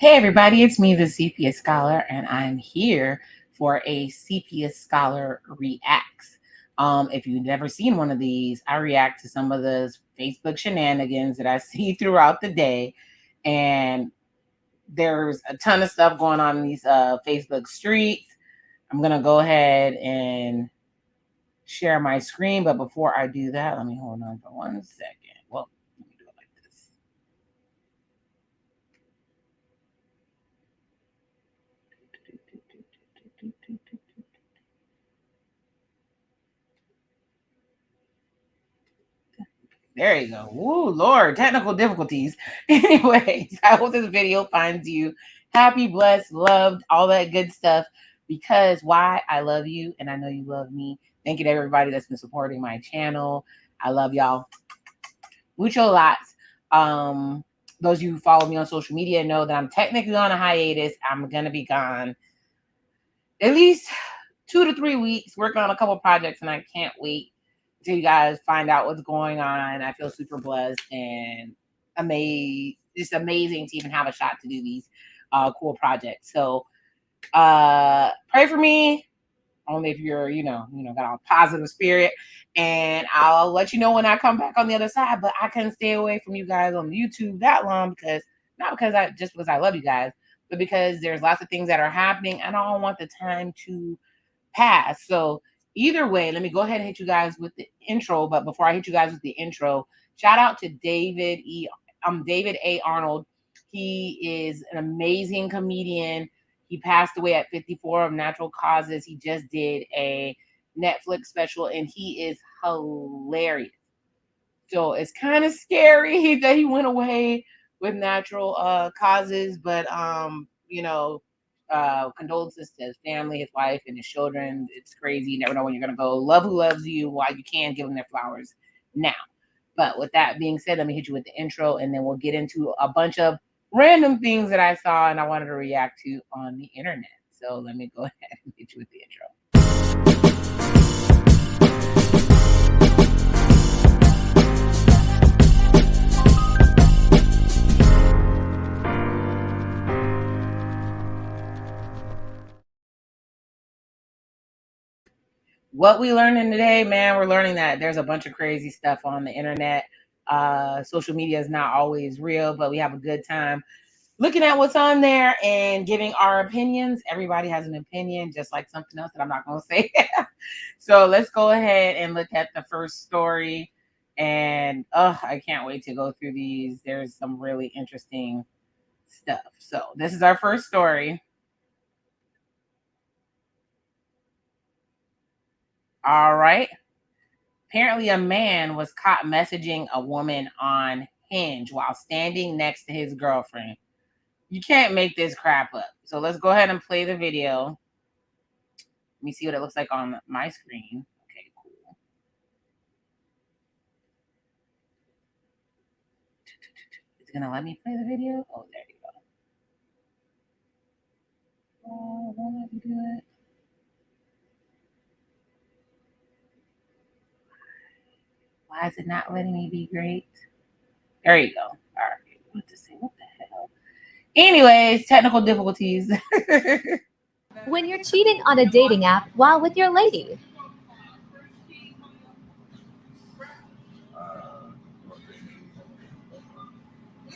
Hey everybody, it's me, the Sepia Scholar, and I'm here for a Sepia Scholar Reacts. If you've never seen one of these, I react to some of the Facebook shenanigans that I see throughout the day, and there's a ton of stuff going on in these Facebook streets. I'm gonna go ahead and share my screen, but before I do that, let me hold on for 1 second. Well, let me do it like this. There you go. Woo, Lord, technical difficulties. Anyways, I hope this video finds you happy, blessed, loved, all that good stuff. Because why? I love you, and I know you love me. Thank you to everybody that's been supporting my channel. I love y'all. Mucho lots. Those of you who follow me on social media know that I'm technically on a hiatus. I'm gonna be gone at least 2 to 3 weeks, working on a couple projects, and I can't wait until you guys find out what's going on. I feel super blessed and just amazing to even have a shot to do these cool projects. So pray for me, only if you're, got a positive spirit. And I'll let you know when I come back on the other side. But I couldn't stay away from you guys on YouTube that long because not because I love you guys, but because there's lots of things that are happening and I don't want the time to pass. So either way, let me go ahead and hit you guys with the intro. But before I hit you guys with the intro, shout out to David A. Arnold. He is an amazing comedian. He passed away at 54 of natural causes. He just did a Netflix special and he is hilarious. So it's kind of scary that he went away with natural causes, but condolences to his family, his wife, and his children. It's crazy. You never know when you're gonna go. Love who loves you while you can give them their flowers now. But with that being said, let me hit you with the intro, and then we'll get into a bunch of random things that I saw and I wanted to react to on the internet. So let me go ahead and hit you with the intro. What we learning today, man, we're learning that there's a bunch of crazy stuff on the internet. Social media is not always real, but we have a good time looking at what's on there and giving our opinions. Everybody has an opinion, just like something else that I'm not going to say. So let's go ahead and look at the first story. And I can't wait to go through these. There's some really interesting stuff. So this is our first story. All right. Apparently, a man was caught messaging a woman on Hinge while standing next to his girlfriend. You can't make this crap up. So let's go ahead and play the video. Let me see what it looks like on my screen. Okay, cool. It's gonna let me play the video. Oh, there you go. Oh, won't let me do it. Why is it not letting me be great? There you go. All right. What to say? What the hell? Anyways, technical difficulties. When you're cheating on a dating app while with your lady.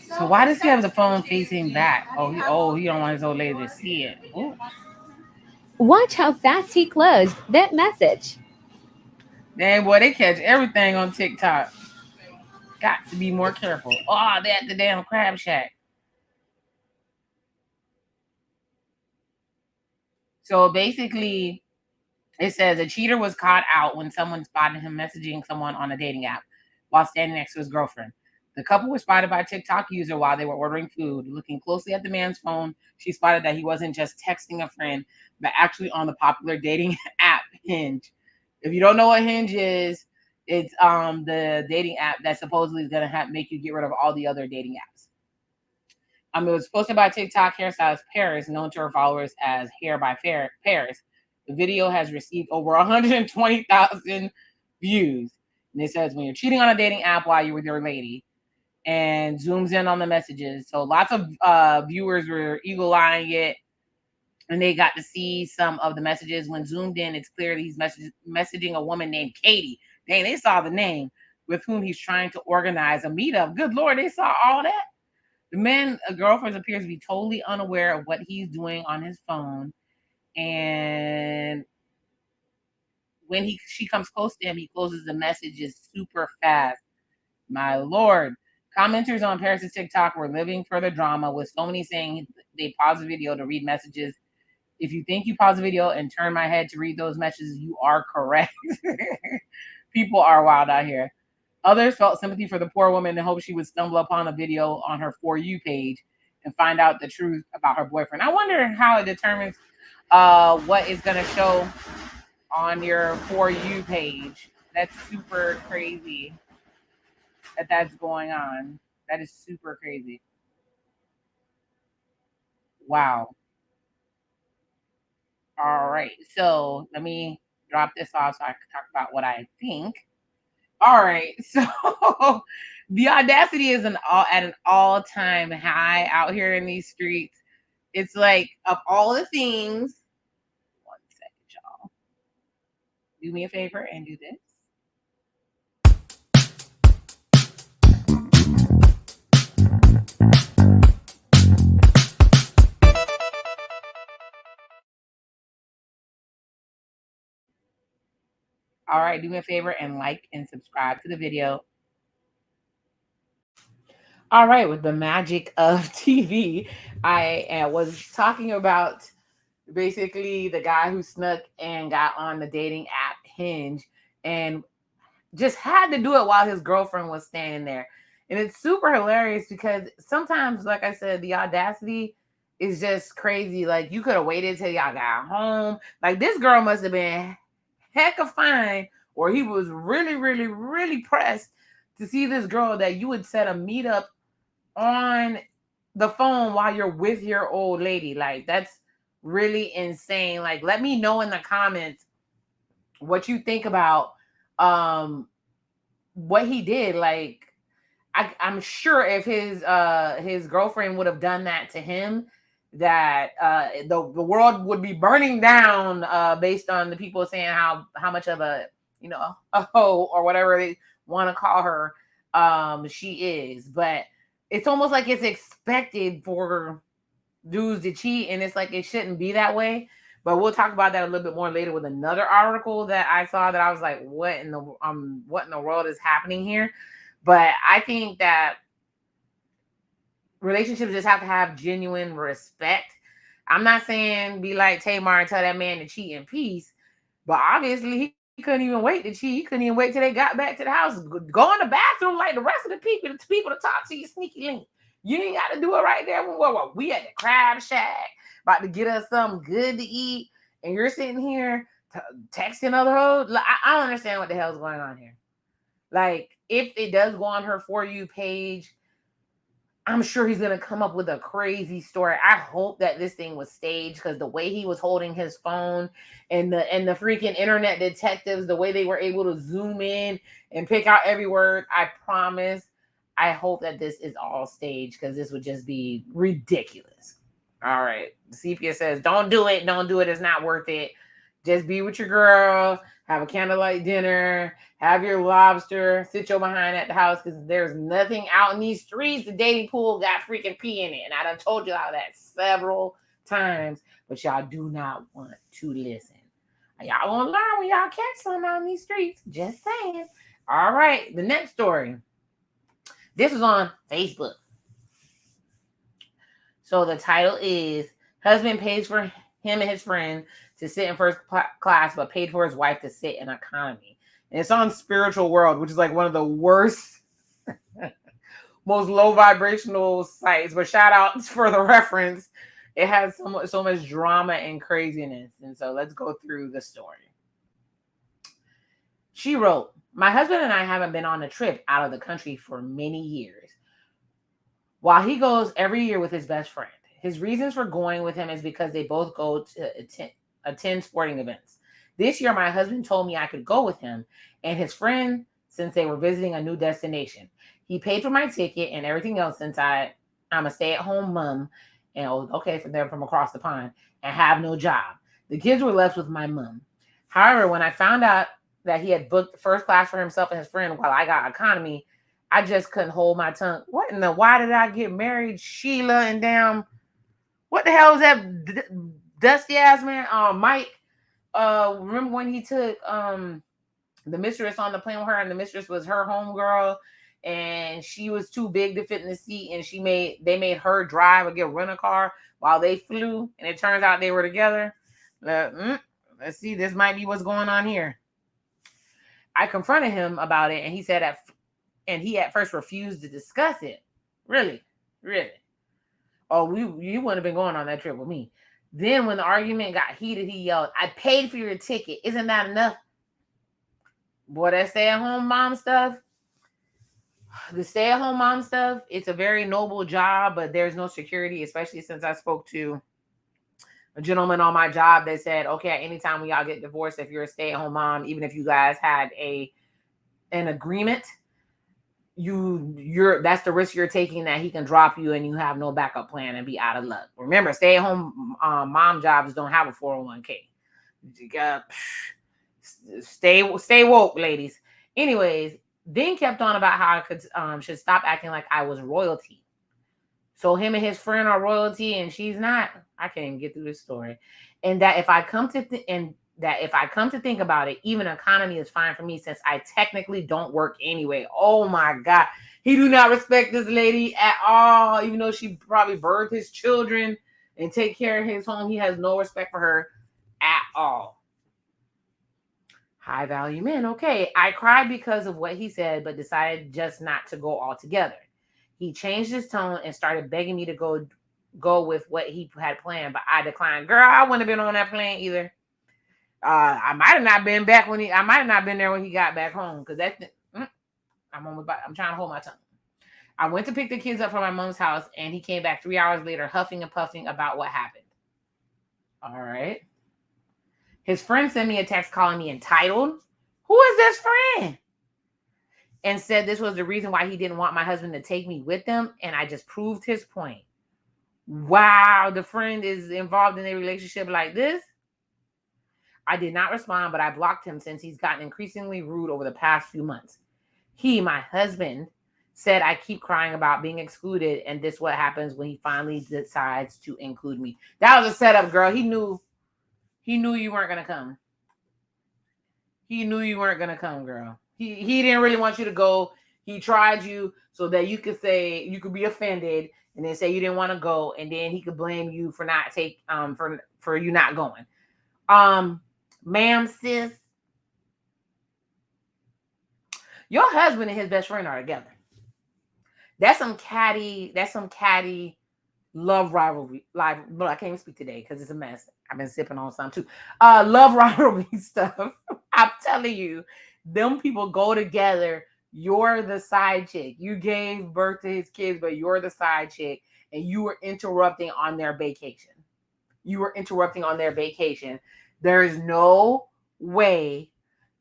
So why does he have the phone facing back? He don't want his old lady to see it. Ooh. Watch how fast he closed that message. Dang, boy, they catch everything on TikTok. Got to be more careful. Oh, they at the damn crab shack. So basically, it says a cheater was caught out when someone spotted him messaging someone on a dating app while standing next to his girlfriend. The couple was spotted by a TikTok user while they were ordering food. Looking closely at the man's phone, she spotted that he wasn't just texting a friend, but actually on the popular dating app Hinge. If you don't know what Hinge is, it's the dating app that supposedly is gonna make you get rid of all the other dating apps. It was posted by TikTok hairstylist Paris, known to her followers as Hair by Paris. The video has received over 120,000 views. And it says, when you're cheating on a dating app while you're with your lady, and zooms in on the messages. So lots of viewers were eagle-eyeing it, and they got to see some of the messages. When zoomed in, it's clear that he's messaging a woman named Katie. Dang, they saw the name, with whom he's trying to organize a meetup. Good Lord, they saw all that. The man, girlfriend, appears to be totally unaware of what he's doing on his phone. And when she comes close to him, he closes the messages super fast. My Lord. Commenters on Paris's TikTok were living for the drama, with so many saying they paused the video to read messages. If you think you pause the video and turn my head to read those messages, you are correct. People are wild out here. Others felt sympathy for the poor woman and hoped she would stumble upon a video on her For You page and find out the truth about her boyfriend. I wonder how it determines what is going to show on your For You page. That's super crazy that that's going on. That is super crazy. Wow. All right. So let me drop this off so I can talk about what I think. All right. So the audacity is at an all-time high out here in these streets. It's like, of all the things, one second, y'all. Do me a favor and do this. All right, do me a favor and like and subscribe to the video. All right, with the magic of TV, I was talking about basically the guy who snuck and got on the dating app Hinge and just had to do it while his girlfriend was standing there. And it's super hilarious because sometimes, like I said, the audacity is just crazy. Like, you could have waited till y'all got home. Like, this girl must have been heck of fine, or he was really, really, really pressed to see this girl that you would set a meetup on the phone while you're with your old lady. Like, that's really insane. Like, let me know in the comments what you think about what he did. Like, I'm sure if his girlfriend would have done that to him, that the world would be burning down, based on the people saying how much of a a hoe or whatever they want to call her she is. But it's almost like it's expected for dudes to cheat, and it's like it shouldn't be that way. But we'll talk about that a little bit more later with another article that I saw that I was like, what in the world is happening here? But I think that relationships just have to have genuine respect. I'm not saying be like Tamar and tell that man to cheat in peace, but obviously he couldn't even wait to cheat. He couldn't even wait till they got back to the house. Go in the bathroom like the rest of the people to talk to you, sneaky link. You ain't got to do it right there. We at the crab shack about to get us something good to eat, and you're sitting here texting other hoes. I don't understand what the hell's going on here. Like, if it does go on her For You page, I'm sure he's gonna come up with a crazy story. I hope that this thing was staged, because the way he was holding his phone and the freaking internet detectives, the way they were able to zoom in and pick out every word, I promise. I hope that this is all staged, because this would just be ridiculous. All right. Sepia says, don't do it. Don't do it. It's not worth it. Just be with your girl, have a candlelight dinner, have your lobster, sit your behind at the house, because there's nothing out in these streets. The dating pool got freaking pee in it. And I done told you all that several times, but y'all do not want to listen. Y'all gonna learn when y'all catch some out in these streets. Just saying. All right, the next story. This is on Facebook. So the title is, husband pays for him and his friend to sit in first class, but paid for his wife to sit in economy. And it's on Spiritual World, which is like one of the worst, most low vibrational sites. But shout out for the reference. It has so much drama and craziness. And so let's go through the story. She wrote, my husband and I haven't been on a trip out of the country for many years, while he goes every year with his best friend. His reasons for going with him is because they both go to attend sporting events. This year, my husband told me I could go with him and his friend, since they were visiting a new destination. He paid for my ticket and everything else since I'm a stay-at-home mom and okay for them from across the pond and have no job. The kids were left with my mom. However, when I found out that he had booked first class for himself and his friend while I got economy, I just couldn't hold my tongue. What in the why did I get married? Sheila and damn what the hell was that dusty ass man? Mike. Remember when he took the mistress on the plane with her, and the mistress was her homegirl, and she was too big to fit in the seat, and they made her drive or get rent a car while they flew, and it turns out they were together. Let's see, this might be what's going on here. I confronted him about it, and he at first refused to discuss it. Really, really. Oh, you wouldn't have been going on that trip with me. Then when the argument got heated, he yelled, "I paid for your ticket. Isn't that enough?" Boy, that stay-at-home mom stuff. The stay-at-home mom stuff, it's a very noble job, but there's no security, especially since I spoke to a gentleman on my job that said, okay, anytime we all get divorced, if you're a stay-at-home mom, even if you guys had an agreement, that's the risk you're taking, that he can drop you and you have no backup plan and be out of luck. Remember, stay-at-home mom jobs don't have a 401k. Stay woke, ladies. Anyways, then kept on about how I should stop acting like I was royalty. So him and his friend are royalty, and she's not. I can't even get through this story. And that if I come to think about it, even economy is fine for me since I technically don't work anyway. Oh my God. He do not respect this lady at all, even though she probably birthed his children and take care of his home. He has no respect for her at all. High value men. Okay. I cried because of what he said, but decided just not to go altogether. He changed his tone and started begging me to go with what he had planned, but I declined. Girl, I wouldn't have been on that plane either. I might have not been I might have not been there when he got back home, because I'm trying to hold my tongue. I went to pick the kids up from my mom's house, and he came back 3 hours later, huffing and puffing about what happened. All right. His friend sent me a text calling me entitled. Who is this friend? And said this was the reason why he didn't want my husband to take me with them, and I just proved his point. Wow, the friend is involved in a relationship like this? I did not respond, but I blocked him since he's gotten increasingly rude over the past few months. He, my husband, said I keep crying about being excluded, and this what happens when he finally decides to include me. That was a setup, girl. He knew you weren't gonna come. He knew you weren't gonna come, girl. He didn't really want you to go. He tried you so that you could be offended and then say you didn't want to go, and then he could blame you for for you not going. Ma'am, sis, your husband and his best friend are together. That's some catty love rivalry. I can't even speak today because it's a mess. I've been sipping on some too. Love rivalry stuff. I'm telling you, them people go together. You're the side chick. You gave birth to his kids, but you're the side chick, and you were interrupting on their vacation. There is no way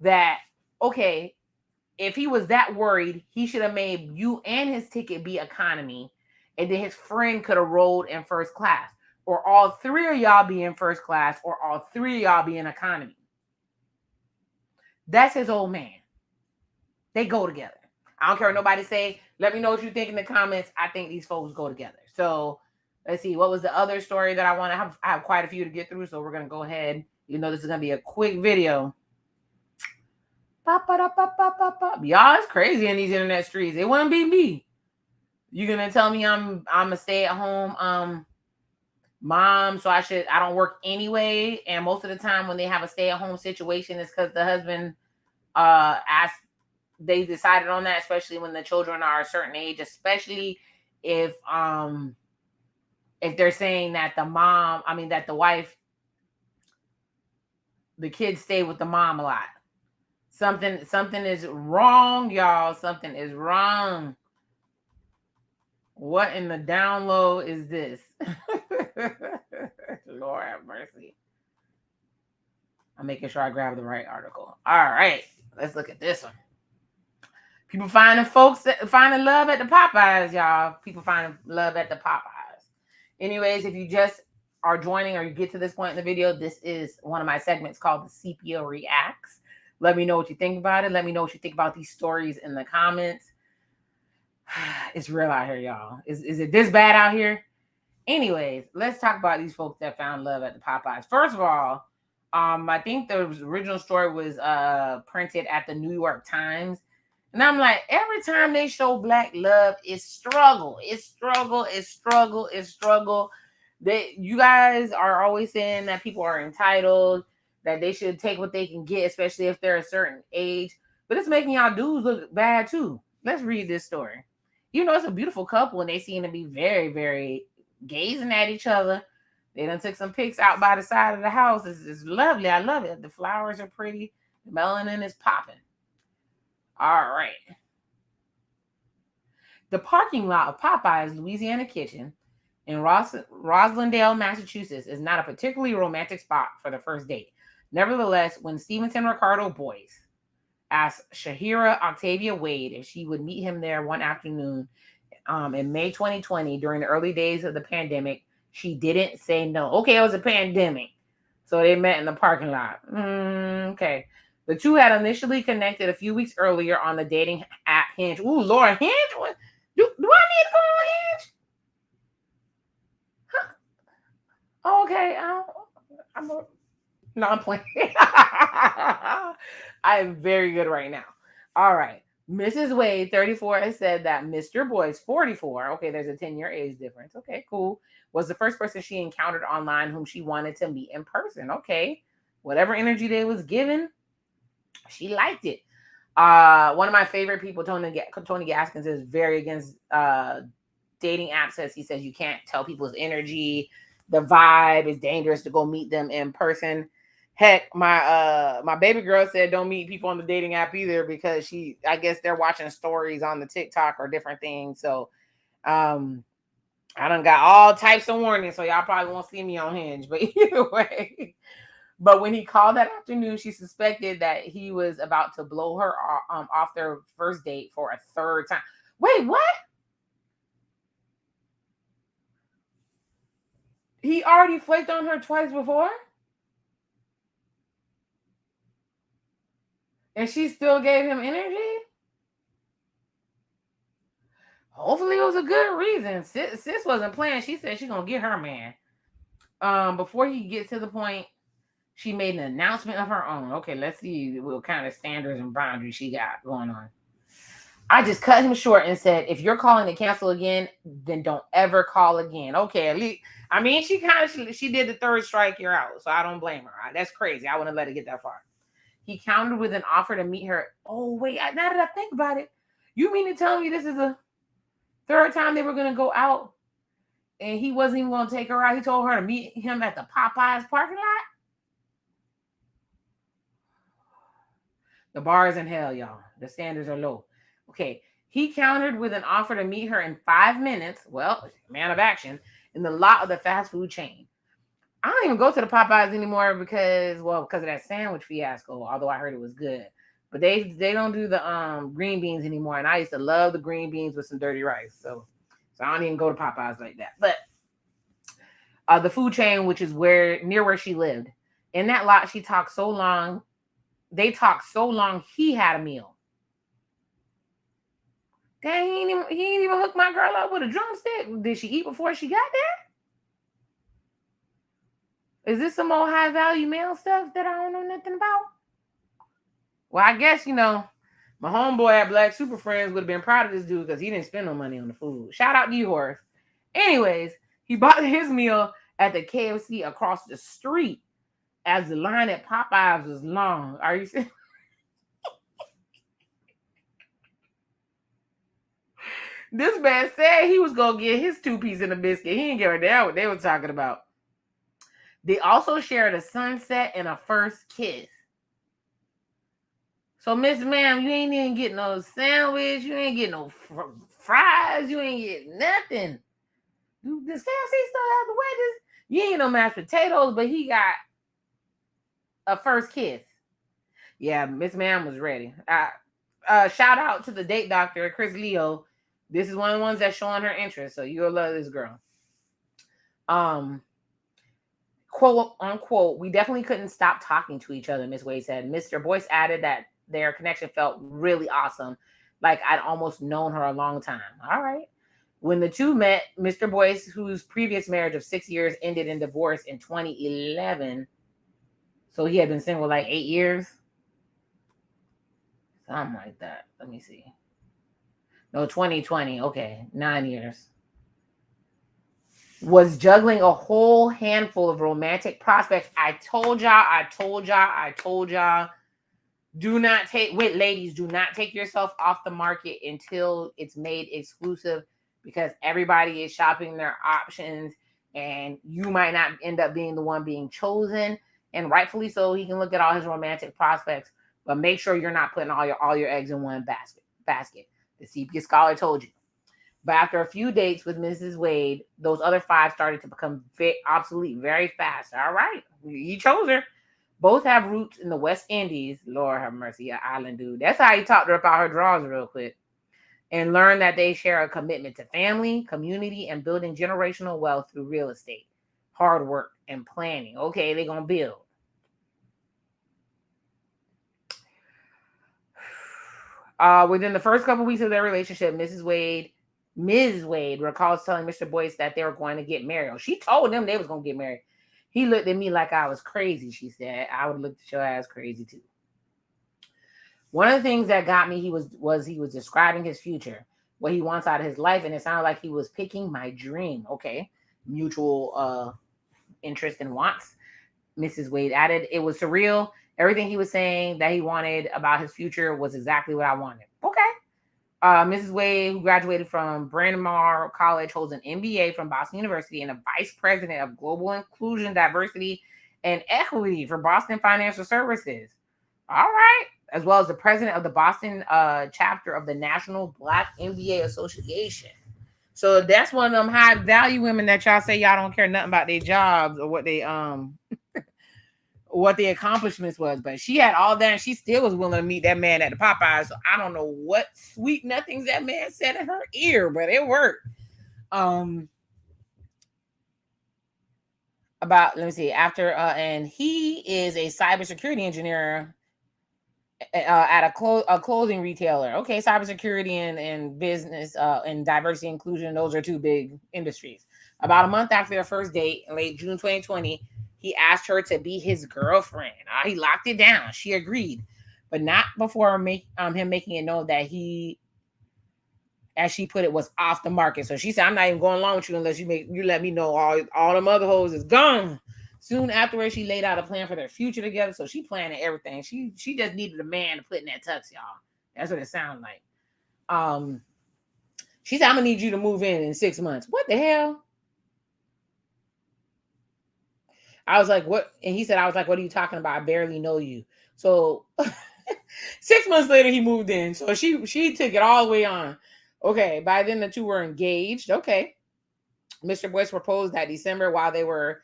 that, okay, if he was that worried, he should have made you and his ticket be economy, and then his friend could have rolled in first class, or all three of y'all be in first class, or all three of y'all be in economy. That's his old man. They go together. I don't care what nobody say. Let me know what you think in the comments. I think these folks go together. So let's see. What was the other story that I want to have? I have quite a few to get through, so we're going to go ahead. You know, this is going to be a quick video. Y'all, it's crazy in these internet streets. It wouldn't be me. You're going to tell me I'm a stay-at-home mom, so I don't work anyway. And most of the time when they have a stay-at-home situation, it's because the husband they decided on that, especially when the children are a certain age, especially if they're saying that the wife, the kids stay with the mom a lot. Something is wrong, y'all. Something is wrong. What in the down low is this? Lord have mercy. I'm making sure I grab the right article. All right, let's look at this one. People finding love at the Popeyes, y'all. People finding love at the Popeyes. Anyways, if you just are joining or you get to this point in the video, this is one of my segments called the Sepia Reacts. Let me know what you think about it. Let me know what you think about these stories in the comments. It's real out here, y'all. Is it this bad out here? Anyways, let's talk about these folks that found love at the Popeyes. First of all, I think the original story was printed at the New York Times. And I'm like, every time they show black love, it's struggle. It's struggle. It's struggle. It's struggle. You guys are always saying that people are entitled, that they should take what they can get, especially if they're a certain age. But it's making y'all dudes look bad too. Let's read this story. You know, it's a beautiful couple and they seem to be very, very gazing at each other. They done took some pics out by the side of the house. It's lovely. I love it. The flowers are pretty. The melanin is popping. All right. The parking lot of Popeye's Louisiana Kitchen in Roslindale, Massachusetts is not a particularly romantic spot for the first date. Nevertheless, when Stevenson Ricardo Boyce asked Shahira Octavia Wade if she would meet him there one afternoon in May 2020 during the early days of the pandemic, she didn't say no. Okay, it was a pandemic. So they met in the parking lot. Okay. The two had initially connected a few weeks earlier on the dating app Hinge. Ooh, Lord, Hinge? What? Do I need to go on Hinge? Huh? Oh, okay. No, I'm playing. I am very good right now. All right. Mrs. Wade, 34, has said that Mr. Boyce, 44, okay, there's a 10-year age difference. Okay, cool. Was the first person she encountered online whom she wanted to meet in person. Okay. Whatever energy they was given, she liked it. One of my favorite people, Tony Gaskins, is very against dating apps. He says you can't tell people's energy. The vibe is dangerous to go meet them in person. Heck, my baby girl said don't meet people on the dating app either because I guess they're watching stories on the TikTok or different things. So I done got all types of warnings, so y'all probably won't see me on Hinge. But either way, but when he called that afternoon, she suspected that he was about to blow her off their first date for a third time. Wait, what? He already flaked on her twice before? And she still gave him energy? Hopefully it was a good reason. Sis wasn't playing. She said she's going to get her man. Before he gets to the point, she made an announcement of her own. Okay, let's see what kind of standards and boundaries she got going on. I just cut him short and said, if you're calling to cancel again, then don't ever call again. Okay, at least, I mean, she did the third strike, you're out. So I don't blame her. That's crazy. I wouldn't let it get that far. He countered with an offer to meet her. Oh, wait, now that I think about it, you mean to tell me this is the third time they were going to go out and he wasn't even going to take her out? He told her to meet him at the Popeyes parking lot? The bar is in hell, y'all. The standards are low. Okay. He countered with an offer to meet her in 5 minutes. Well, man of action in the lot of the fast food chain. I don't even go to the Popeyes anymore because of that sandwich fiasco. Although I heard it was good, but they don't do the green beans anymore. And I used to love the green beans with some dirty rice. So I don't even go to Popeyes like that. But the food chain, which is near where she lived, in that lot, she talked so long. They talked so long, he had a meal. Dang, he ain't even hook my girl up with a drumstick. Did she eat before she got there? Is this some old high value male stuff that I don't know nothing about? Well, I guess, my homeboy at Black Super Friends would have been proud of this dude because he didn't spend no money on the food. Shout out to you, Horace. Anyways, he bought his meal at the KFC across the street as the line at Popeyes was long. Are you serious? This man said he was going to get his 2-piece and a biscuit. He didn't give a damn what they were talking about. They also shared a sunset and a first kiss. So, Miss Ma'am, you ain't even getting no sandwich. You ain't getting no fries. You ain't getting nothing. Does KFC still have the wedges? You ain't no mashed potatoes, but he got a first kiss. Yeah, Miss Ma'am was ready. shout out to the date doctor, Chris Leo. This is one of the ones that's showing her interest, so you'll love this girl. Um, quote unquote, we definitely couldn't stop talking to each other, Miss Wade said. Mr. Boyce added that their connection felt really awesome, like I'd almost known her a long time. All right. When the two met, Mr. Boyce, whose previous marriage of 6 years ended in divorce in 2011, so he had been single like 8 years, something like that. Let me see. No, 2020. Okay, 9 years. Was juggling a whole handful of romantic prospects. I told y'all. Do not take, wait, ladies, do not take yourself off the market until it's made exclusive, because everybody is shopping their options and you might not end up being the one being chosen. And rightfully so, he can look at all his romantic prospects, but make sure you're not putting all your eggs in one basket. The Sepia Scholar told you. But after a few dates with Mrs. Wade, those other five started to become obsolete very fast. All right, you chose her. Both have roots in the West Indies. Lord have mercy, an island dude. That's how he talked to her about her drawers real quick. And learned that they share a commitment to family, community, and building generational wealth through real estate, hard work, and planning. Okay, they're going to build. Within the first couple weeks of their relationship, Ms. Wade recalls telling Mr. Boyce that they were going to get married. She told them they was going to get married. He looked at me like I was crazy, she said. I would look at your ass crazy too. One of the things that got me, he was describing his future, what he wants out of his life, and it sounded like he was picking my dream. Okay, mutual interest and wants. Mrs. Wade added, it was surreal. Everything he was saying that he wanted about his future was exactly what I wanted. Okay. Mrs. Wade, who graduated from Bryn Mawr College, holds an MBA from Boston University and a vice president of global inclusion, diversity, and equity for Boston Financial Services. All right. As well as the president of the Boston chapter of the National Black MBA Association. So that's one of them high value women that y'all say y'all don't care nothing about their jobs or what the accomplishments was, but she had all that and she still was willing to meet that man at the Popeyes. So I don't know what sweet nothings that man said in her ear, but it worked. Let me see, and he is a cybersecurity engineer at a clothing retailer. Okay, cybersecurity and business and diversity inclusion, those are two big industries. About a month after their first date in late June 2020, he asked her to be his girlfriend. He locked it down. She agreed, but not before him making it known that he, as she put it, was off the market. So she said, "I'm not even going along with you unless you let me know all them other hoes is gone." Soon afterwards, she laid out a plan for their future together. So she planned everything. She just needed a man to put in that tux, y'all. That's what it sounded like. She said, "I'm gonna need you to move in 6 months." What the hell? I was like, "What?" And he said, "I was like, what are you talking about? I barely know you." So 6 months later, he moved in. So she took it all the way on. Okay, by then the two were engaged. Okay. Mr. Boyce proposed that December while they were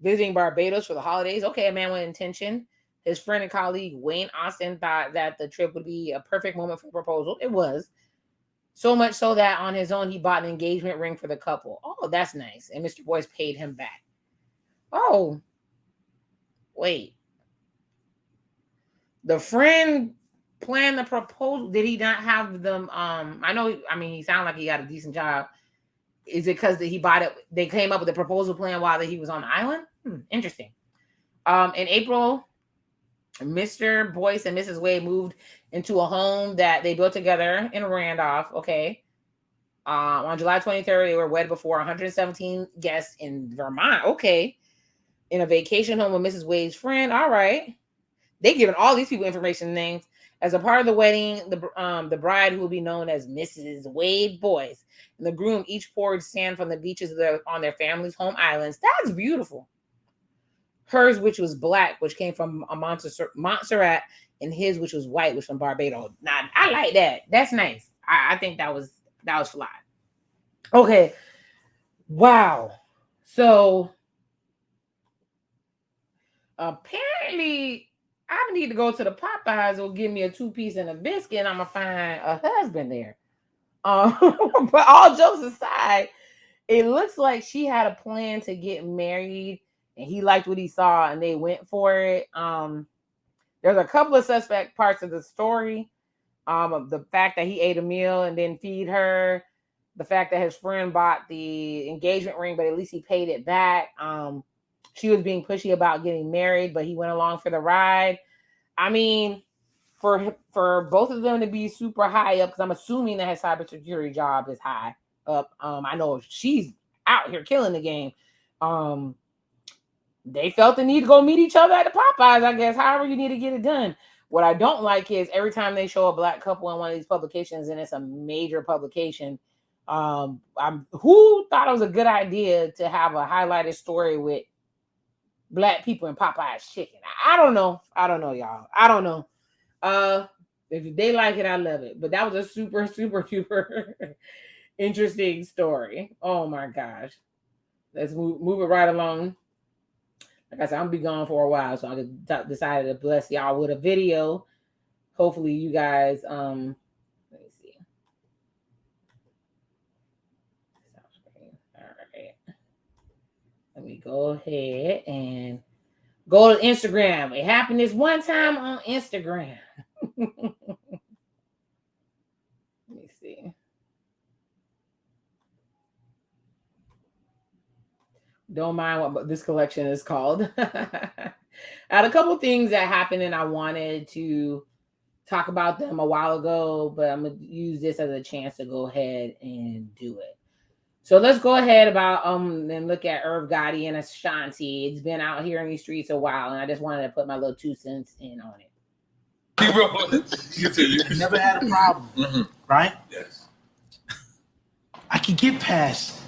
visiting Barbados for the holidays. Okay, a man with intention. His friend and colleague Wayne Austin thought that the trip would be a perfect moment for a proposal. It was. So much so that on his own, he bought an engagement ring for the couple. Oh, that's nice. And Mr. Boyce paid him back. Oh, wait. The friend planned the proposal. Did he not have them? He sounded like he got a decent job. Is it because he bought it? They came up with a proposal plan while he was on the island? Interesting. In April, Mr. Boyce and Mrs. Wade moved into a home that they built together in Randolph. Okay. On July 23rd, they were wed before 117 guests in Vermont. Okay. In a vacation home with Mrs. Wade's friend. All right. They giving all these people information and names. As a part of the wedding, the bride, who will be known as Mrs. Wade Boyce, and the groom each poured sand from the beaches on their family's home islands. That's beautiful. Hers, which was black, which came from Montserrat, and his, which was white, which from Barbados. Now, I like that. That's nice. I think that was fly. Okay. Wow. So apparently, I need to go to the Popeyes or give me a 2-piece and a biscuit, and I'm gonna find a husband there. But all jokes aside, it looks like she had a plan to get married, and he liked what he saw, and they went for it. There's a couple of suspect parts of the story. Of the fact that he ate a meal and didn't feed her, the fact that his friend bought the engagement ring, but at least he paid it back. She was being pushy about getting married, but he went along for the ride. I mean, for both of them to be super high up, because I'm assuming that his cybersecurity job is high up. I know she's out here killing the game. They felt the need to go meet each other at the Popeyes, I guess, however you need to get it done. What I don't like is every time they show a black couple in one of these publications, and it's a major publication, who thought it was a good idea to have a highlighted story with black people in Popeye's chicken? I don't know. Y'all. I don't know. If they like it, I love it. But that was a super, super, super interesting story. Oh my gosh. Let's move it right along. Like I said, I'm gonna be gone for a while, so I decided to bless y'all with a video. Hopefully, you guys. Let me see. All right. Let me go ahead and go to Instagram. It happened this one time on Instagram. Let me see. Don't mind what this collection is called. I had a couple things that happened, and I wanted to talk about them a while ago, but I'm gonna use this as a chance to go ahead and do it. So let's go ahead and look at Irv Gotti and Ashanti. It's been out here in these streets a while, and I just wanted to put my little 2 cents in on it. I never had a problem, right? Yes. I can get past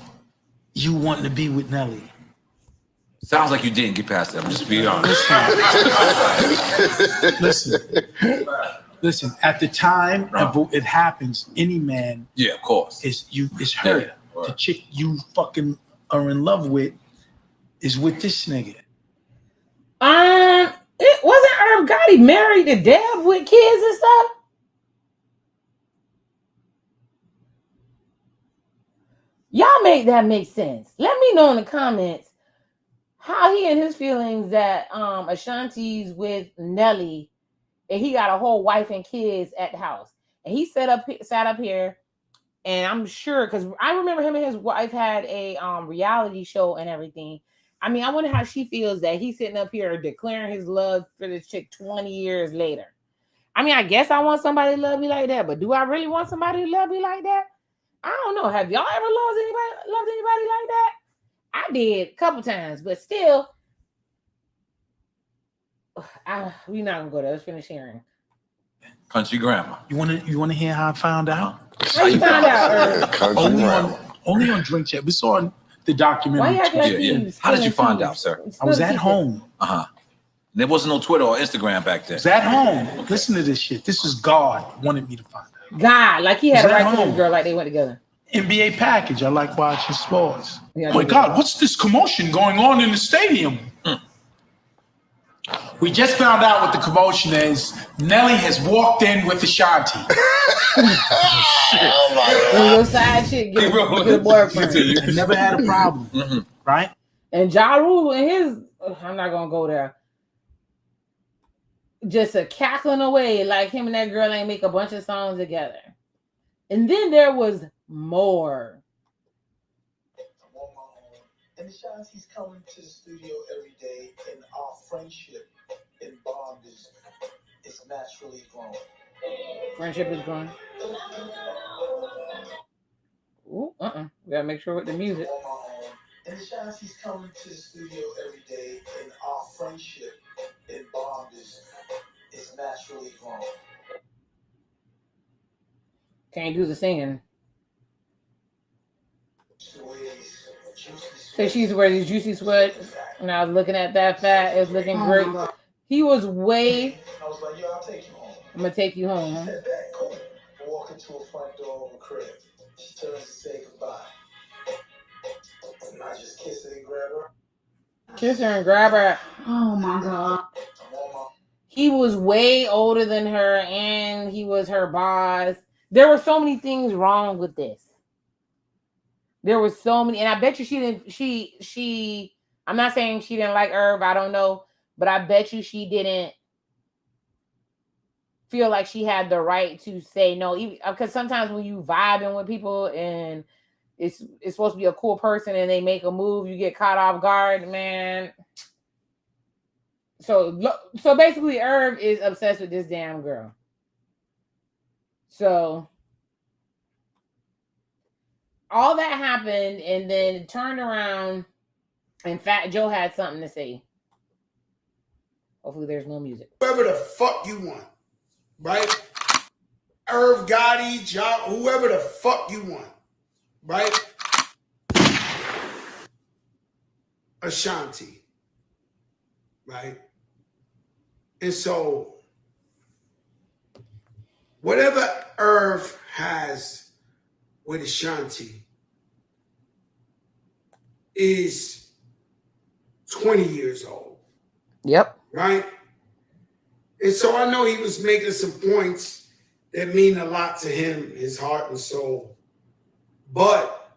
you wanting to be with Nelly. Sounds like you didn't get past that. I'm just being honest. Listen. At the time it happens, any man, Yeah, of course. It's her. Yeah, right. The chick you fucking are in love with is with this nigga. It wasn't Irv Gotti married to Deb with kids and stuff. Y'all make that make sense. Let me know in the comments how he and his feelings that Ashanti's with Nelly, and he got a whole wife and kids at the house, and he sat up here, and I'm sure because I remember him and his wife had a reality show and everything. I mean, I wonder how she feels that he's sitting up here declaring his love for this chick 20 years later. I mean, I guess I want somebody to love me like that, but do I really want somebody to love me like that? I don't know. Have y'all ever loved anybody like that? I did a couple times, but still, we're not gonna go there. Let's finish hearing. Country grammar. You wanna hear how I found out? How you found out? Only on Drink Chat. We saw in the documentary. How did you find out, sir? I was at home. There wasn't no Twitter or Instagram back then. I was at home. Listen to this shit. This is God wanted me to find out. God, like he had a right to this girl, like they went together. NBA package. I like watching sports. Oh my God, what's this commotion going on in the stadium? We just found out what the commotion is. Nelly has walked in with Ashanti. Your side chick get a boyfriend. I never had a problem, right? And Ja Rule and his, I'm not gonna go there. Just a cackling away like him and that girl ain't make a bunch of songs together. And then there was more. And Ashanti's coming to the studio every day, and our friendship and bond is naturally growing. Friendship is growing. Ooh, we gotta make sure with the music. And Ashanti's coming to the studio every day, and our friendship and bond is naturally growing. Can't do the singing. So she's wearing these juicy sweats, and I was looking at that fat. It was looking great. He was way. I was like, yo, I'll take you home. I'm gonna take you home. She said that, cool. Walk into a front door of a crib. She turns to say goodbye. And I just kiss her and grab her. Kiss her and grab her. Oh my God. he was way older than her, and he was her boss. There were so many things wrong with this. There were so many, and I bet you she didn't. She. I'm not saying she didn't like Irv. I don't know, but I bet you she didn't feel like she had the right to say no. Even because sometimes when you vibing with people and it's supposed to be a cool person and they make a move, you get caught off guard, man. So basically, Irv is obsessed with this damn girl. So all that happened, and then turned around, and Fat Joe had something to say. Hopefully, there's no music. Whoever the fuck you want, right? Irv Gotti, whoever the fuck you want, right? Ashanti, right? And so, whatever Irv has with Ashanti is 20 years old. Yep. Right? And so I know he was making some points that mean a lot to him, his heart and soul. But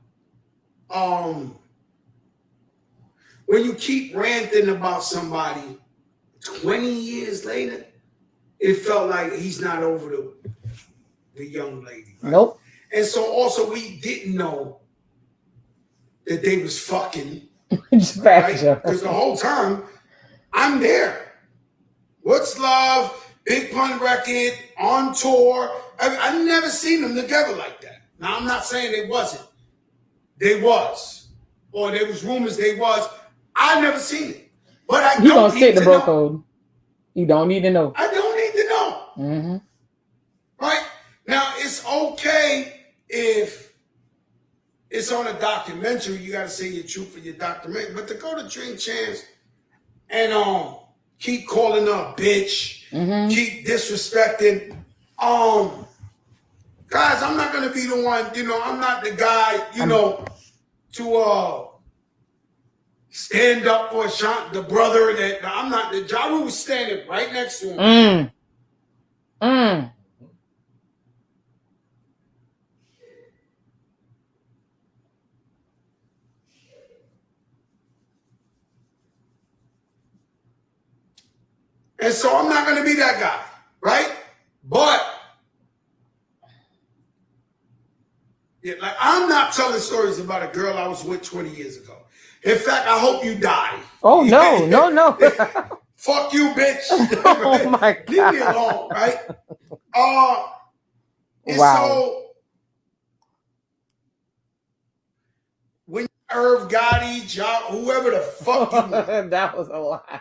when you keep ranting about somebody 20 years later, it felt like he's not over the young lady. Right? Nope. And so also we didn't know that they was fucking. Right? Because the whole time I'm there. What's Love, Big Pun Record, on tour. I've never seen them together like that. Now, I'm not saying they wasn't. They was. Or there was rumors they was. I never seen it. But I you don't gonna need stick to the bro know. code. You don't need to know. I don't need to know. Mm-hmm. Right? Now, it's okay if it's on a documentary. You got to say your truth for your documentary. But to go to Drink Champs and keep calling her a bitch, keep disrespecting. Guys, I'm not gonna be the one, I'm not the guy, to stand up for the brother that I'm not. The Ja Rule was standing right next to him. And so I'm not gonna be that guy, right? But like I'm not telling stories about a girl I was with 20 years ago. In fact, I hope you die. Oh no. Fuck you, bitch. Oh my God. Leave me alone, right? And wow. So when Irv Gotti, whoever the fuck you want. That was a lie.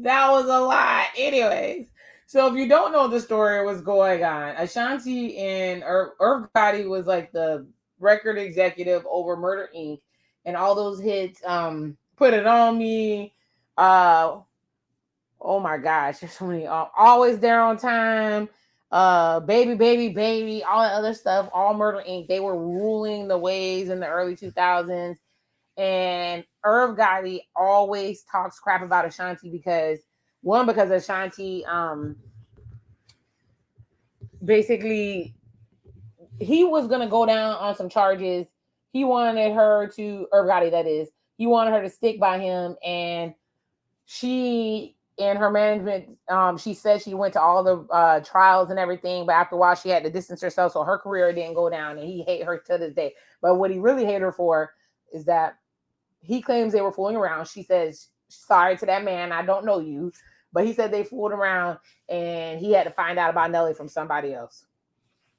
That was a lie. Anyways, so if you don't know the story, what's going on, Ashanti and Irv Gotti was like the record executive over Murder Inc. and all those hits, Put It On Me, oh my gosh, there's so many, Always There on Time, Baby, all that other stuff, all Murder Inc. They were ruling the waves in the early 2000s. And Irv Gotti always talks crap about Ashanti because Ashanti, basically, he was going to go down on some charges. He wanted her to, Irv Gotti, that is, he wanted her to stick by him. And she and her management, she said she went to all the trials and everything, but after a while she had to distance herself, so her career didn't go down, and he hate her to this day. But what he really hated her for is that he claims they were fooling around. She says, sorry to that man, I don't know you. But he said they fooled around and he had to find out about Nelly from somebody else.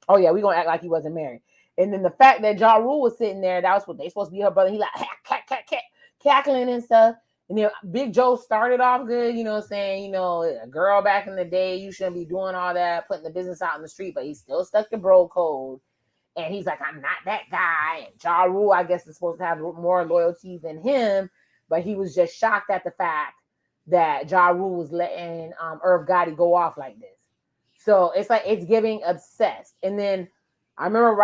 Oh, yeah, we're going to act like he wasn't married. And then the fact that Ja Rule was sitting there, that was what they supposed to be her brother. He like, cackling and stuff. And then Big Joe started off good, saying, a girl back in the day, you shouldn't be doing all that, putting the business out in the street. But he still stuck to bro code. And he's like, I'm not that guy. And Ja Rule, I guess, is supposed to have more loyalty than him. But he was just shocked at the fact that Ja Rule was letting Irv Gotti go off like this. So it's like, it's giving obsessed. And then I remember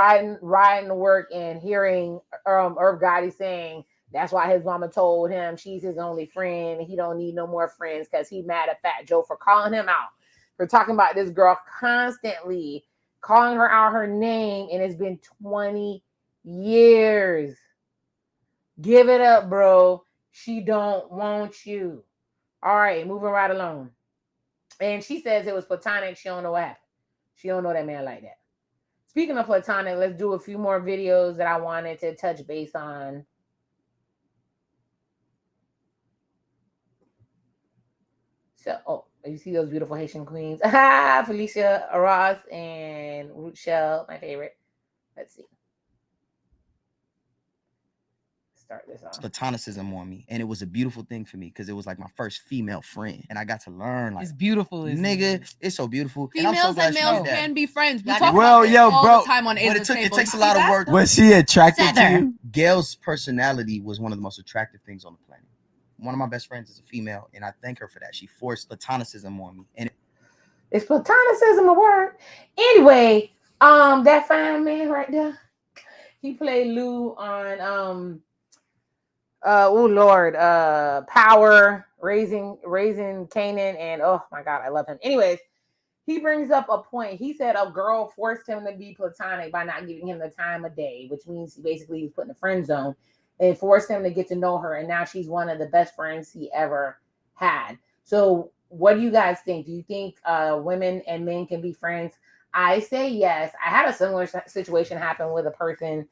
riding to work and hearing Irv Gotti saying That's why his mama told him she's his only friend and he don't need no more friends because he mad at Fat Joe for calling him out, for talking about this girl constantly, calling her out her name, and it's been 20 years. Give it up, bro. She don't want you. All right, moving right along. And she says it was platonic. She don't know what happened. She don't know that man like that. Speaking of platonic, let's do a few more videos that I wanted to touch base on. So, oh, you see those beautiful Haitian queens? Felicia Ross and Ruth Shell, my favorite. Let's see. Start this off. Platonicism on me, and it was a beautiful thing for me because it was like my first female friend, and I got to learn. Like, it's beautiful, nigga. It's so beautiful. Females and males can be friends. We talk about this all the time on it takes a lot of work. Was she attracted to you? Gail's personality was one of the most attractive things on the planet. One of my best friends is a female, and I thank her for that. She forced platonicism on me, and is platonicism a word? Anyway, that fine man right there, he played Lou on oh Lord, Power, Raising Canaan, and oh my God, I love him. Anyways, he brings up a point. He said a girl forced him to be platonic by not giving him the time of day, which means basically he's put in the friend zone, and forced him to get to know her, and now she's one of the best friends he ever had. So what do you guys think? Do you think women and men can be friends? I say yes. I had a similar situation happen with a person.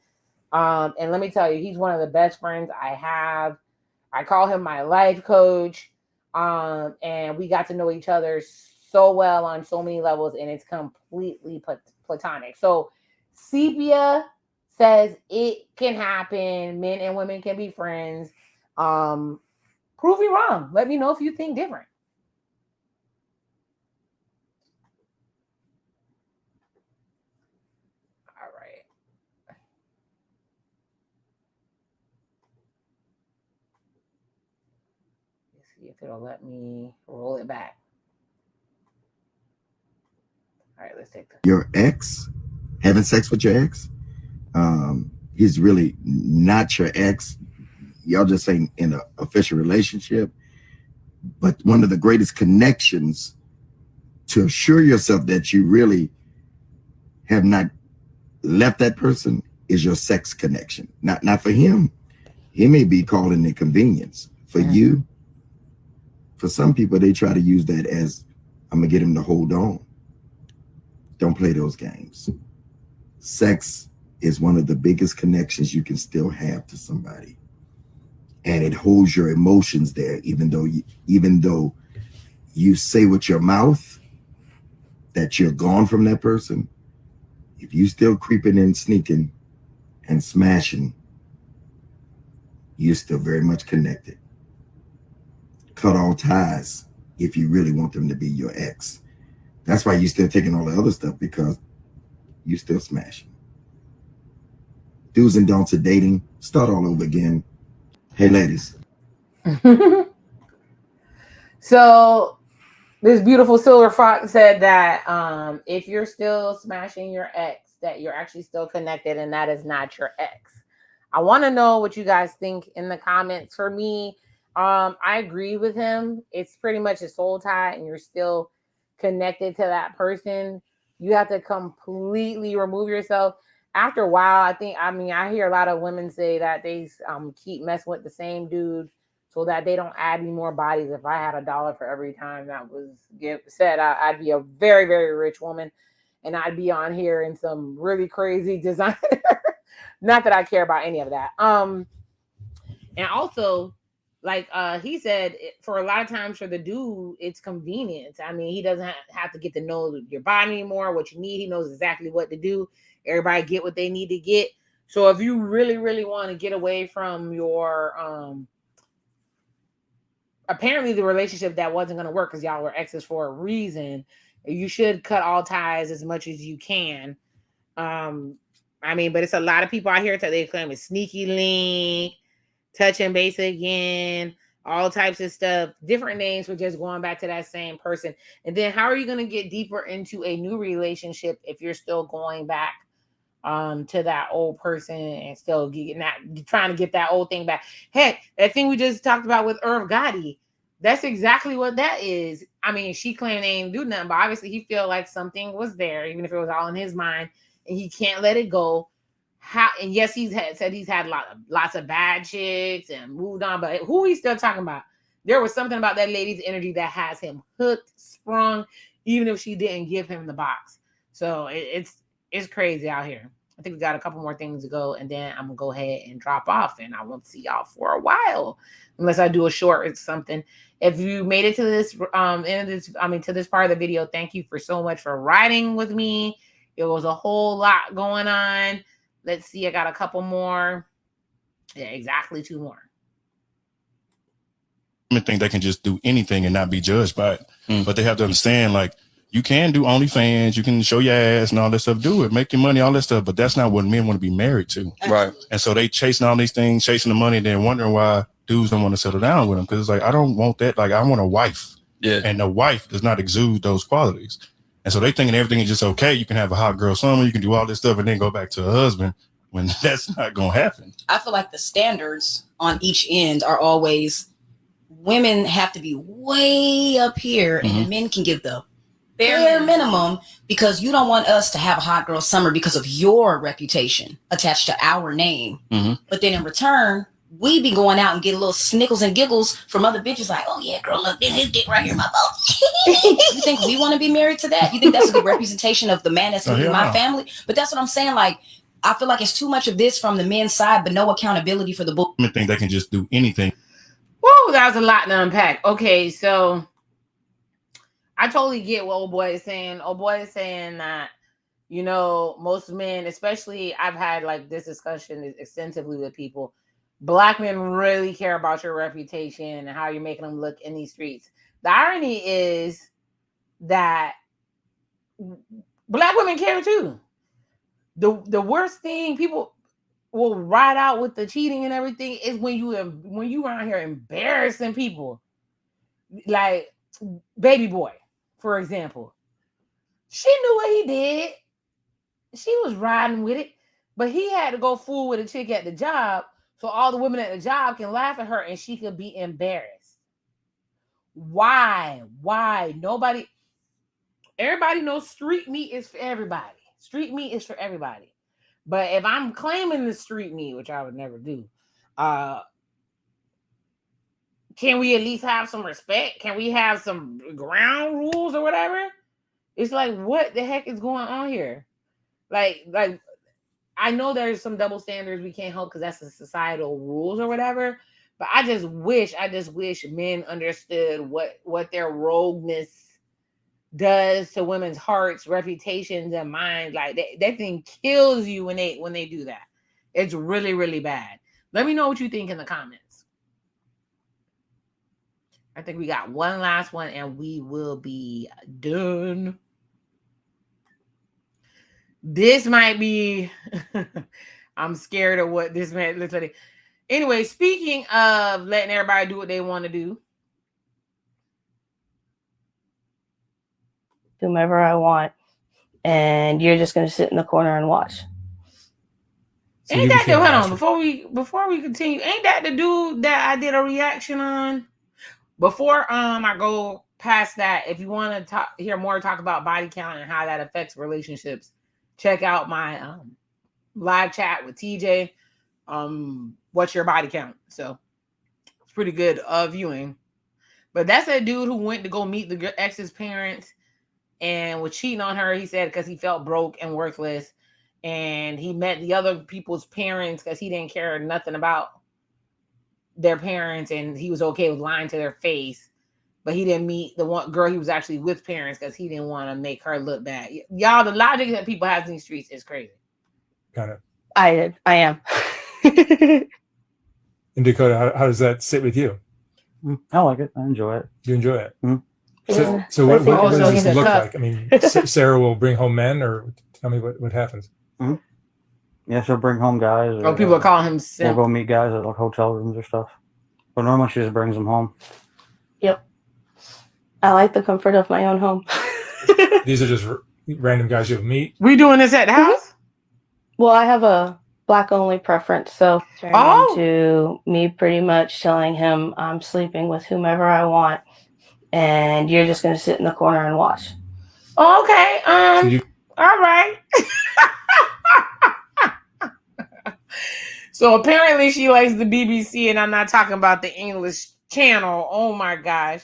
And let me tell you, he's one of the best friends I have. I call him my life coach. And we got to know each other so well on so many levels, and it's completely platonic. So Sepia says it can happen. Men and women can be friends. Prove me wrong. Let me know if you think different. All right. Let's see if it'll let me roll it back. All right, let's take this. Your ex, having sex with your ex, he's really not your ex. Y'all just ain't in an official relationship. But one of the greatest connections to assure yourself that you really have not left that person is your sex connection. Not for him. He may be calling it convenience. For you, for some people, they try to use that as, I'm going to get him to hold on. Don't play those games. Sex is one of the biggest connections you can still have to somebody. And it holds your emotions there, even though you say with your mouth that you're gone from that person. If you still creeping and sneaking and smashing, you're still very much connected. Cut all ties if you really want them to be your ex. That's why you're still taking all the other stuff, because you still smashing. Do's and don'ts of dating. Start all over again. Hey, ladies. So this beautiful Silver Fox said that if you're still smashing your ex, that you're actually still connected, and that is not your ex. I want to know what you guys think in the comments. For me, I agree with him. It's pretty much a soul tie, and you're still connected to that person. You have to completely remove yourself. After a while, I hear a lot of women say that they keep messing with the same dude so that they don't add any more bodies. If I had $1 for every time that was said, I'd be a very, very rich woman, and I'd be on here in some really crazy design. Not that I care about any of that. And also, like he said, for a lot of times for the dude, it's convenience. I mean, he doesn't have to get to know your body anymore, what you need. He knows exactly what to do. Everybody get what they need to get. So if you really, really want to get away from your apparently the relationship that wasn't going to work because y'all were exes for a reason, you should cut all ties as much as you can. But it's a lot of people out here that they claim it's sneaky link, touch and base again, all types of stuff, different names for just going back to that same person. And then how are you going to get deeper into a new relationship if you're still going back to that old person and still getting that, trying to get that old thing back. Heck, that thing we just talked about with Irv Gotti, that's exactly what that is. I mean, she claimed they ain't do nothing, but obviously he feel like something was there, even if it was all in his mind, and he can't let it go. How? And yes, said he's had lots of bad chicks and moved on, but who he's still talking about? There was something about that lady's energy that has him hooked, sprung, even if she didn't give him the box. So it's crazy out here. I think we got a couple more things to go, and then I'm gonna go ahead and drop off, and I won't see y'all for a while, unless I do a short or something. If you made it to this to this part of the video, thank you for so much for riding with me. It was a whole lot going on. Let's see, I got a couple more. Yeah, exactly 2 more. Women think they can just do anything and not be judged by it, but they have to understand, like, you can do OnlyFans, you can show your ass and all that stuff, do it, make your money, all that stuff, but that's not what men want to be married to. Right. And so they chasing all these things, chasing the money, and then wondering why dudes don't want to settle down with them, because it's like, I don't want that. Like, I want a wife. Yeah. And the wife does not exude those qualities. And so they thinking everything is just okay. You can have a hot girl summer, you can do all this stuff, and then go back to a husband, when that's not going to happen. I feel like the standards on each end are always, women have to be way up here, and the men can give the bare minimum, because you don't want us to have a hot girl summer because of your reputation attached to our name. But then in return, we be going out and get little snickles and giggles from other bitches like, oh yeah, girl, look, his dick right here in my boat. You think we want to be married to that? You think that's a good representation of the man that's leading my family? But that's what I'm saying. Like, I feel like it's too much of this from the men's side, but no accountability for the book. Women think they can just do anything. Whoa, that was a lot to unpack. Okay, so I totally get what old boy is saying. Old boy is saying that, you know, most men, especially, I've had like this discussion extensively with people, Black men really care about your reputation and how you're making them look in these streets. The irony is that Black women care too. The worst thing, people will ride out with the cheating and everything, is when you around here embarrassing people. Like Baby Boy, for example. She knew what he did. She was riding with it, but he had to go fool with a chick at the job so all the women at the job can laugh at her and she could be embarrassed. Why? Everybody knows street meat is for everybody. Street meat is for everybody. But if I'm claiming the street meat, which I would never do, can we at least have some respect? Can we have some ground rules or whatever? It's like, what the heck is going on here? Like I know there's some double standards we can't help because that's the societal rules or whatever. But I just wish men understood what their rogueness does to women's hearts, reputations, and minds. Like that thing kills you when they do that. It's really, really bad. Let me know what you think in the comments. I think we got one last one and we will be done. This might be I'm scared of what this man looks like. Anyway, speaking of letting everybody do what they want to do. Do whatever I want, and you're just gonna sit in the corner and watch. So ain't that the hold on before we continue? Ain't that the dude that I did a reaction on? Before I go past that, if you want to hear more talk about body count and how that affects relationships, check out my live chat with TJ. What's your body count? So it's pretty good viewing. But that's that dude who went to go meet the ex's parents and was cheating on her, he said, because he felt broke and worthless. And he met the other people's parents because he didn't care nothing about their parents, and he was okay with lying to their face. But he didn't meet the one girl he was actually with parents because he didn't want to make her look bad. Y'all, the logic that people have in these streets is crazy. Got it. I am. And Dakota, how does that sit with you? I like it. I enjoy it. You enjoy it? Mm-hmm. So what does this look like? I mean, Sarah will bring home men, or tell me what happens. Mm-hmm. Yeah, she'll bring home guys. Or people are calling him simp. We'll go meet guys at like hotel rooms or stuff. But normally she just brings them home. Yep. I like the comfort of my own home. These are just random guys you'll meet. We doing this at the house? Well, I have a black only preference, so turned into me pretty much telling him I'm sleeping with whomever I want, and you're just gonna sit in the corner and watch. Okay. All right. So apparently she likes the BBC, and I'm not talking about the English channel. Oh my gosh.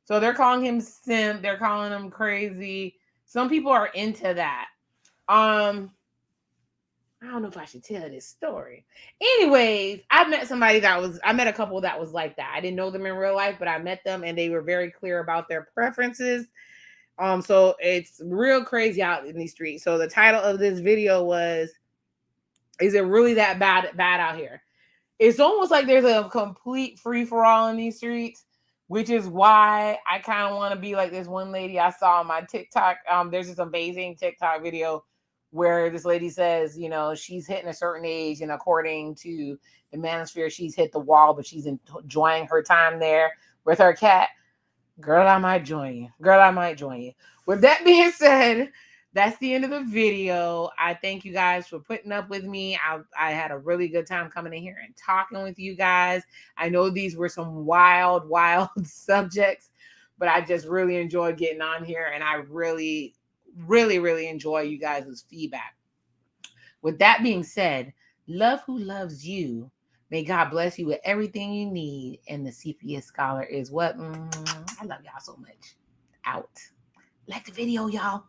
So they're calling him simp. They're calling him crazy. Some people are into that. I don't know if I should tell this story. Anyways, I met a couple that was like that. I didn't know them in real life, but I met them and they were very clear about their preferences. So it's real crazy out in these streets. So the title of this video was, is it really that bad out here? It's almost like there's a complete free-for-all in these streets, which is why I kind of want to be like this one lady I saw on my TikTok. There's this amazing TikTok video where this lady says, you know, she's hitting a certain age, and according to the manosphere, she's hit the wall, but she's enjoying her time there with her cat. Girl, I might join you. Girl, I might join you. With that being said, that's the end of the video. I thank you guys for putting up with me. I had a really good time coming in here and talking with you guys. I know these were some wild subjects, but I just really enjoyed getting on here, and I really enjoy you guys' feedback. With that being said, love who loves you. May God bless you with everything you need. And the Sepia Scholar is what? I love y'all so much. Out. Like the video, y'all.